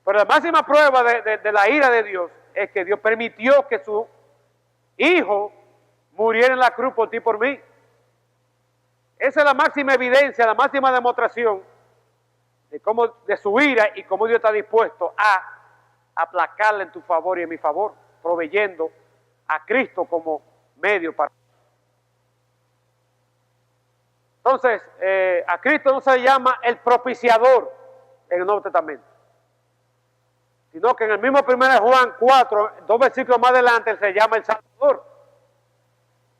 Pero la máxima prueba de la ira de Dios es que Dios permitió que su Hijo muriera en la cruz por ti y por mí. Esa es la máxima evidencia, la máxima demostración de su ira y cómo Dios está dispuesto a aplacarla en tu favor y en mi favor, proveyendo a Cristo como medio para. Entonces, a Cristo no se le llama el propiciador en el Nuevo Testamento, sino que en el mismo 1 Juan 4, 2 versículos más adelante, él se llama el Salvador.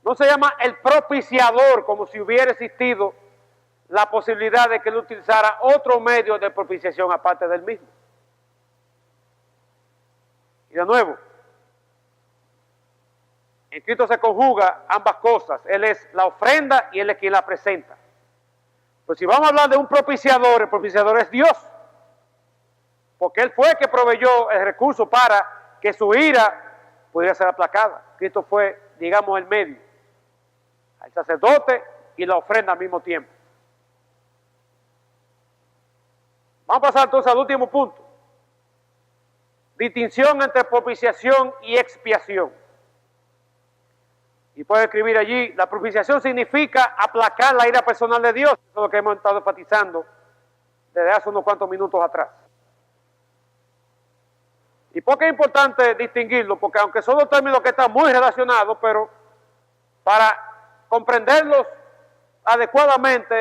No se llama el propiciador, como si hubiera existido la posibilidad de que él utilizara otro medio de propiciación aparte del mismo. Y de nuevo, en Cristo se conjuga ambas cosas. Él es la ofrenda y Él es quien la presenta. Pues si vamos a hablar de un propiciador, el propiciador es Dios. Porque Él fue el que proveyó el recurso para que su ira pudiera ser aplacada. Cristo fue digamos, el medio. El sacerdote y la ofrenda al mismo tiempo. Vamos a pasar entonces al último punto. Distinción entre propiciación y expiación. Y puede escribir allí, la propiciación significa aplacar la ira personal de Dios. Eso es lo que hemos estado enfatizando desde hace unos cuantos minutos atrás. ¿Y por qué es importante distinguirlo? Porque aunque son dos términos que están muy relacionados, pero para comprenderlos adecuadamente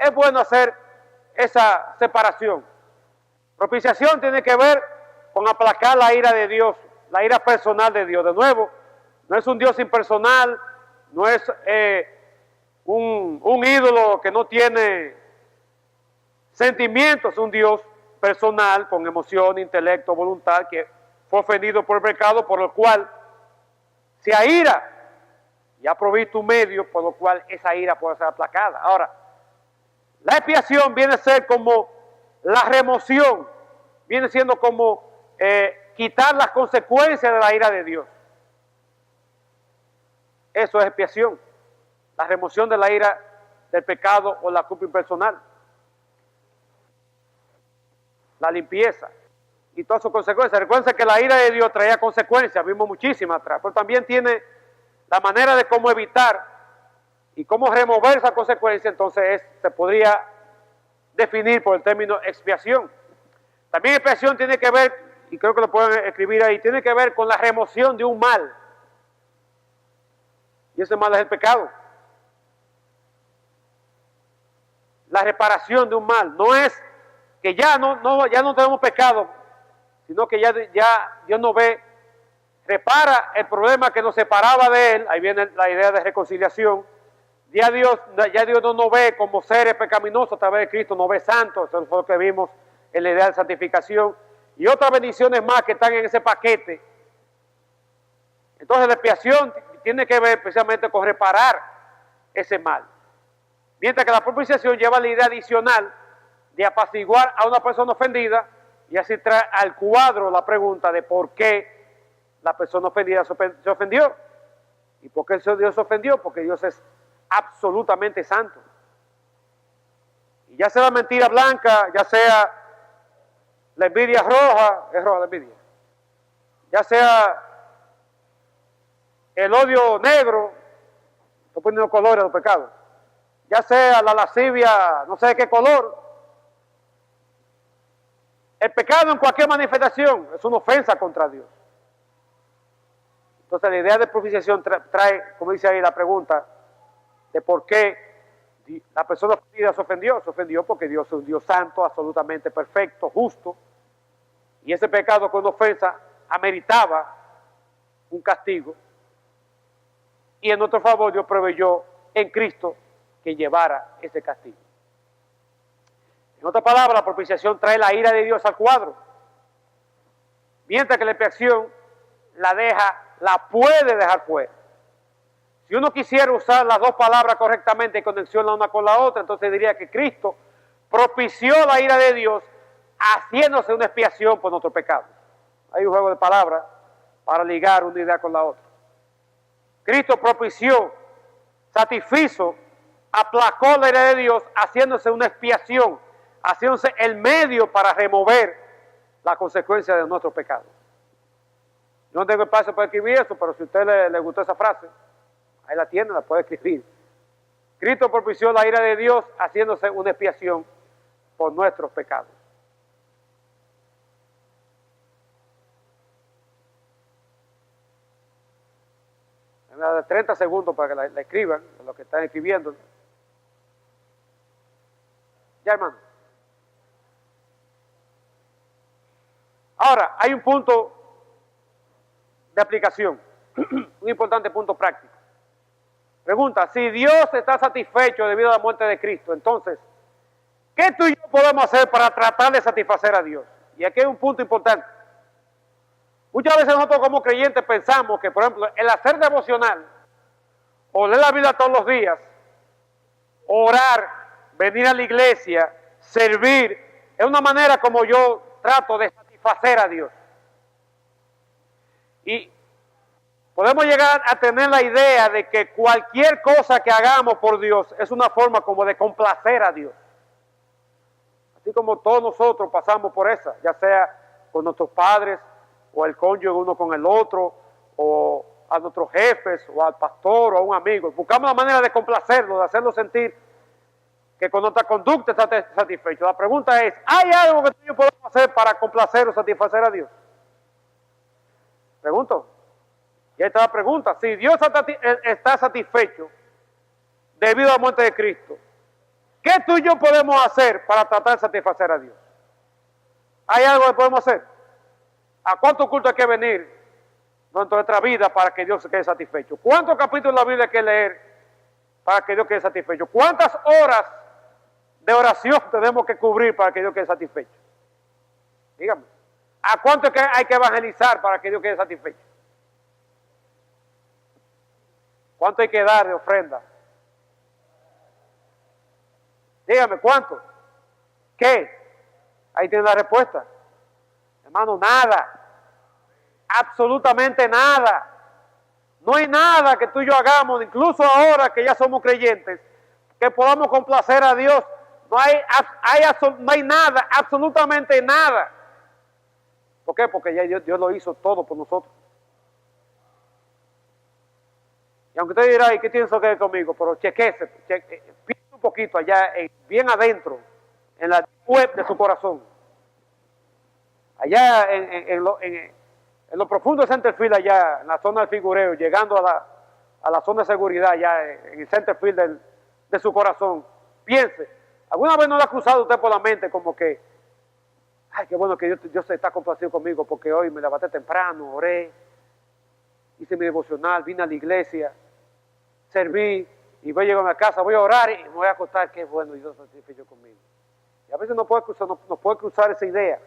es bueno hacer esa separación. Propiciación tiene que ver con aplacar la ira de Dios, la ira personal de Dios. De nuevo, no es un Dios impersonal, no es un ídolo que no tiene sentimientos, es un Dios personal, con emoción, intelecto, voluntad, que fue ofendido por el pecado, por lo cual se aira y ha provisto un medio por lo cual esa ira puede ser aplacada. Ahora, la expiación viene a ser como la remoción, viene siendo como quitar las consecuencias de la ira de Dios. Eso es expiación, la remoción de la ira del pecado o la culpa impersonal. La limpieza y todas sus consecuencias. Recuerden que la ira de Dios traía consecuencias, vimos muchísimas atrás, pero también tiene la manera de cómo evitar y cómo remover esa consecuencia, entonces se podría definir por el término expiación. También expiación tiene que ver, y creo que lo pueden escribir ahí, tiene que ver con la remoción de un mal. Y ese mal es el pecado. La reparación de un mal. No es que ya no tenemos pecado, sino que ya Dios nos ve, repara el problema que nos separaba de Él. Ahí viene la idea de reconciliación. Ya Dios no nos ve como seres pecaminosos a través de Cristo, nos ve santos. Eso fue lo que vimos en la idea de santificación. Y otras bendiciones más que están en ese paquete. Entonces la expiación tiene que ver precisamente con reparar ese mal. Mientras que la propiciación lleva la idea adicional de apaciguar a una persona ofendida y así trae al cuadro la pregunta de por qué la persona ofendida se ofendió. ¿Y por qué Dios se ofendió? Porque Dios es absolutamente santo. Y ya sea la mentira blanca, ya sea la envidia roja, es roja la envidia, ya sea el odio negro, estoy poniendo colores a los pecados, ya sea la lascivia, no sé de qué color, el pecado en cualquier manifestación es una ofensa contra Dios. Entonces la idea de propiciación trae, como dice ahí la pregunta, de por qué la persona ofendida se ofendió porque Dios es un Dios santo, absolutamente perfecto, justo, y ese pecado con ofensa ameritaba un castigo, y en nuestro favor Dios proveyó en Cristo que llevara ese castigo. En otras palabras, la propiciación trae la ira de Dios al cuadro, mientras que la expiación la puede dejar fuera. Si uno quisiera usar las dos palabras correctamente en conexión la una con la otra, entonces diría que Cristo propició la ira de Dios haciéndose una expiación por nuestros pecados. Hay un juego de palabras para ligar una idea con la otra. Cristo propició, satisfizo, aplacó la ira de Dios haciéndose una expiación, haciéndose el medio para remover la consecuencia de nuestros pecados. Yo no tengo espacio para escribir eso, pero si a usted le gustó esa frase, ahí la tiene, la puede escribir. Cristo propició la ira de Dios haciéndose una expiación por nuestros pecados. De 30 segundos para que la escriban, los que están escribiendo. Ya, hermano. Ahora, hay un punto de aplicación, un importante punto práctico. Pregunta, si Dios está satisfecho debido a la muerte de Cristo, entonces, ¿qué tú y yo podemos hacer para tratar de satisfacer a Dios? Y aquí hay un punto importante. Muchas veces nosotros como creyentes pensamos que, por ejemplo, el hacer devocional, o leer la Biblia todos los días, orar, venir a la iglesia, servir, es una manera como yo trato de satisfacer a Dios. Y Podemos llegar a tener la idea de que cualquier cosa que hagamos por Dios es una forma como de complacer a Dios. Así como todos nosotros pasamos por esa, ya sea con nuestros padres, o el cónyuge uno con el otro, o a nuestros jefes, o al pastor, o a un amigo. Buscamos la manera de complacerlo, de hacerlo sentir que con nuestra conducta está satisfecho. La pregunta es, ¿hay algo que tú y yo podemos hacer para complacer o satisfacer a Dios? Pregunto. Y ahí está la pregunta. Si Dios está satisfecho debido a la muerte de Cristo, ¿qué tú y yo podemos hacer para tratar de satisfacer a Dios? ¿Hay algo que podemos hacer? ¿A cuántos cultos hay que venir durante nuestra vida para que Dios se quede satisfecho? ¿Cuántos capítulos de la Biblia hay que leer para que Dios quede satisfecho? ¿Cuántas horas de oración tenemos que cubrir para que Dios quede satisfecho? Dígame. ¿A cuánto hay que evangelizar para que Dios quede satisfecho? ¿Cuánto hay que dar de ofrenda? Dígame, ¿cuánto? ¿Qué? Ahí tiene la respuesta. Hermano, nada. Absolutamente nada. No hay nada que tú y yo hagamos, incluso ahora que ya somos creyentes, que podamos complacer a Dios. No hay nada, absolutamente nada. ¿Por qué? Porque ya Dios lo hizo todo por nosotros. Y aunque usted dirá, ¿y qué tiene eso que ver conmigo? Pero chequese, piense un poquito allá, bien adentro, en la web de su corazón. Allá en lo profundo de Centerfield, allá en la zona del figureo, llegando a la zona de seguridad, allá en el Centerfield de su corazón. Piense, ¿alguna vez no le ha cruzado usted por la mente como que, ay, qué bueno que Dios está complacido conmigo porque hoy me levanté temprano, oré, hice mi devocional, vine a la iglesia, serví, y voy a llegar a mi casa, voy a orar y me voy a acostar, qué bueno, Dios está satisfecho conmigo. Y a veces nos puede cruzar esa idea.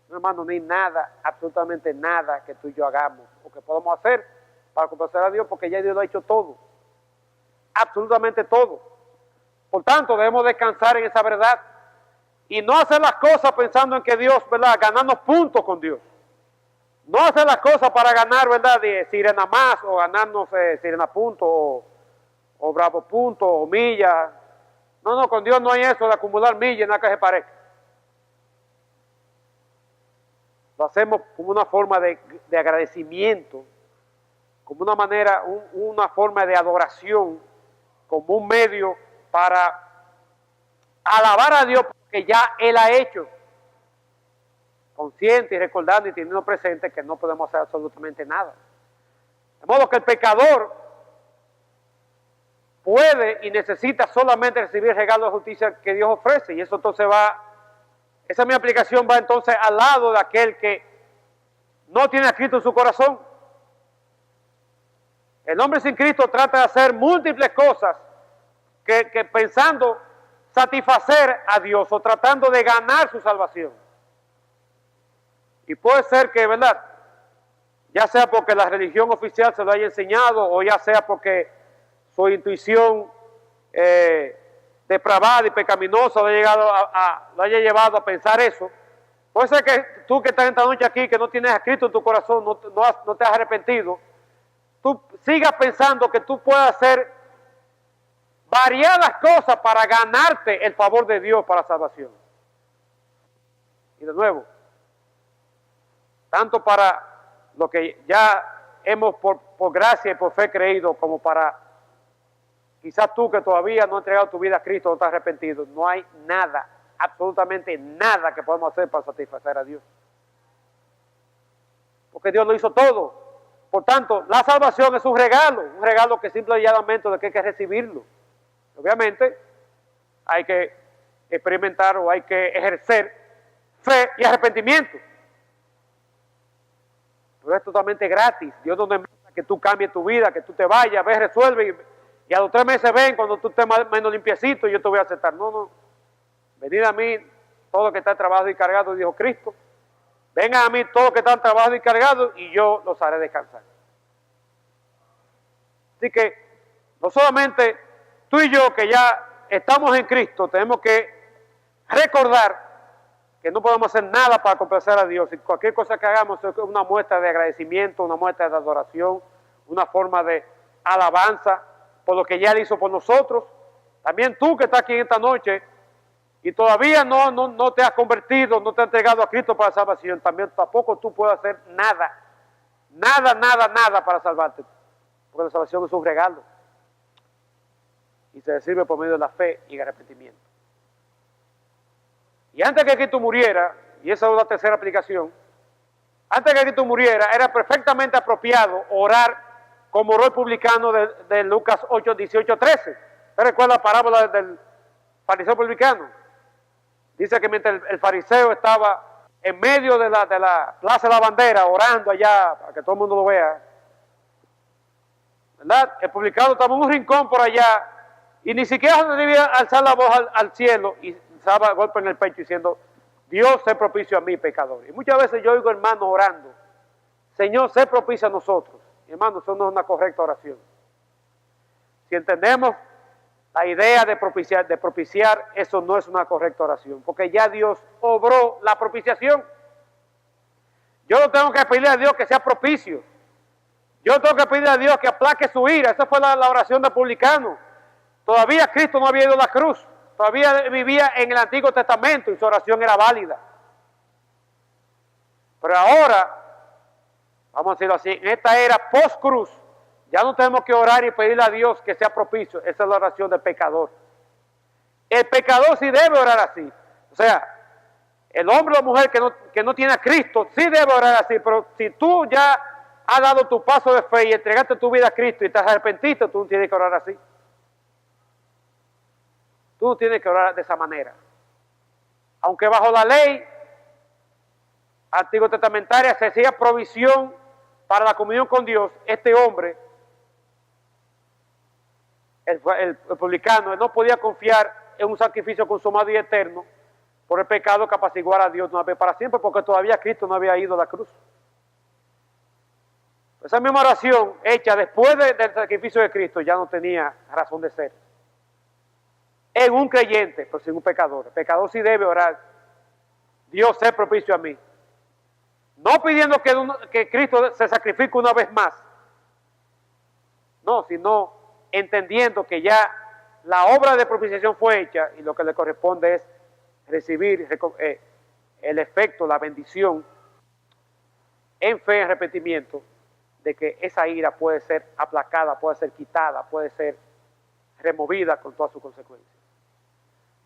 No, hermano, ni nada, absolutamente nada que tú y yo hagamos o que podamos hacer para complacer a Dios, porque ya Dios lo ha hecho todo. Absolutamente todo. Por tanto, debemos descansar en esa verdad y no hacer las cosas pensando en que Dios, ¿verdad?, ganarnos puntos con Dios. No hacer las cosas para ganar, ¿verdad?, de sirena más o ganarnos sirena punto o bravo punto o millas. No, con Dios no hay eso de acumular millas, nada que se parezca. Lo hacemos como una forma de agradecimiento, como una manera, una forma de adoración, como un medio para alabar a Dios porque ya Él ha hecho, consciente y recordando y teniendo presente que no podemos hacer absolutamente nada. De modo que el pecador puede y necesita solamente recibir el regalo de justicia que Dios ofrece, y eso entonces esa mi aplicación va entonces al lado de aquel que no tiene a Cristo en su corazón. El hombre sin Cristo trata de hacer múltiples cosas que pensando satisfacer a Dios o tratando de ganar su salvación. Y puede ser que, ¿verdad?, ya sea porque la religión oficial se lo haya enseñado o ya sea porque su intuición depravada y pecaminosa lo haya llevado a pensar eso. Puede ser que tú que estás esta noche aquí, que no tienes a Cristo en tu corazón, no te has arrepentido, tú sigas pensando que tú puedes hacer variadas cosas para ganarte el favor de Dios para la salvación. Y de nuevo, tanto para lo que ya hemos por gracia y por fe creído, como para quizás tú que todavía no has entregado tu vida a Cristo, no estás arrepentido, no hay nada, absolutamente nada que podemos hacer para satisfacer a Dios. Porque Dios lo hizo todo. Por tanto, la salvación es un regalo que simple y llanamente de que hay que recibirlo. Obviamente, hay que experimentar o hay que ejercer fe y arrepentimiento. Pero es totalmente gratis. Dios no demanda que tú cambies tu vida, que tú te vayas, ves, resuelve y a los 3 meses ven cuando tú estés menos limpiecito y yo te voy a aceptar. No. Venid a mí todo lo que está trabajado y cargado, dijo Cristo. Vengan a mí todos los que están trabajados y cargados y yo los haré descansar. Así que no solamente tú y yo que ya estamos en Cristo, tenemos que recordar que no podemos hacer nada para complacer a Dios, y cualquier cosa que hagamos es una muestra de agradecimiento, una muestra de adoración, una forma de alabanza por lo que ya Él hizo por nosotros. También tú que estás aquí en esta noche y todavía no te has convertido, no te has entregado a Cristo para salvación, también tampoco tú puedes hacer nada para salvarte, porque la salvación es un regalo y se recibe por medio de la fe y el arrepentimiento. Y antes que Cristo muriera, y esa es la tercera aplicación, antes que Cristo muriera, era perfectamente apropiado orar como oró el publicano de Lucas 8, 18, 13. ¿Usted recuerda la parábola del fariseo publicano? Dice que mientras el fariseo estaba en medio de la plaza de la bandera, orando allá, para que todo el mundo lo vea, ¿verdad? El publicano estaba en un rincón por allá, y ni siquiera debía alzar la voz al cielo, y daba golpe en el pecho diciendo, Dios, sé propicio a mí, pecador. Y muchas veces yo oigo hermanos orando, Señor, sé propicio a nosotros. Y hermano, eso no es una correcta oración. Si entendemos la idea de propiciar, eso no es una correcta oración, porque ya Dios obró la propiciación. Yo no tengo que pedirle a Dios que sea propicio. Yo tengo que pedirle a Dios que aplaque su ira. Esa fue la oración del publicano. Todavía Cristo no había ido a la cruz. Todavía vivía en el Antiguo Testamento y su oración era válida. Pero ahora, vamos a decirlo así, en esta era post-cruz, ya no tenemos que orar y pedirle a Dios que sea propicio. Esa es la oración del pecador. El pecador sí debe orar así. O sea, el hombre o la mujer que no tiene a Cristo sí debe orar así. Pero si tú ya has dado tu paso de fe y entregaste tu vida a Cristo y te arrepentiste, tú no tienes que orar así. Tú no tienes que orar de esa manera. Aunque bajo la ley antiguo testamentaria se hacía provisión para la comunión con Dios, este hombre, el publicano, él no podía confiar en un sacrificio consumado y eterno por el pecado que apaciguara a Dios una vez para siempre, porque todavía Cristo no había ido a la cruz. Esa misma oración hecha después del sacrificio de Cristo ya no tenía razón de ser. En un creyente, pero sin un pecador. El pecador sí debe orar, Dios sé propicio a mí. No pidiendo que Cristo se sacrifique una vez más. No, sino entendiendo que ya la obra de propiciación fue hecha y lo que le corresponde es recibir el efecto, la bendición, en fe, en arrepentimiento, de que esa ira puede ser aplacada, puede ser quitada, puede ser removida con todas sus consecuencias.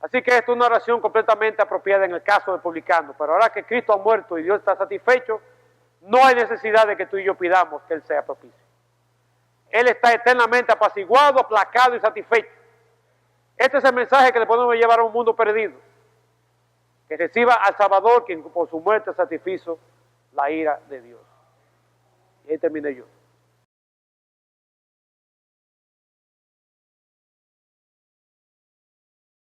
Así que esto es una oración completamente apropiada en el caso del publicano. Pero ahora que Cristo ha muerto y Dios está satisfecho, no hay necesidad de que tú y yo pidamos que Él sea propicio. Él está eternamente apaciguado, aplacado y satisfecho. Este es el mensaje que le podemos llevar a un mundo perdido. Que reciba al Salvador, quien por su muerte satisfizo la ira de Dios. Y ahí terminé yo.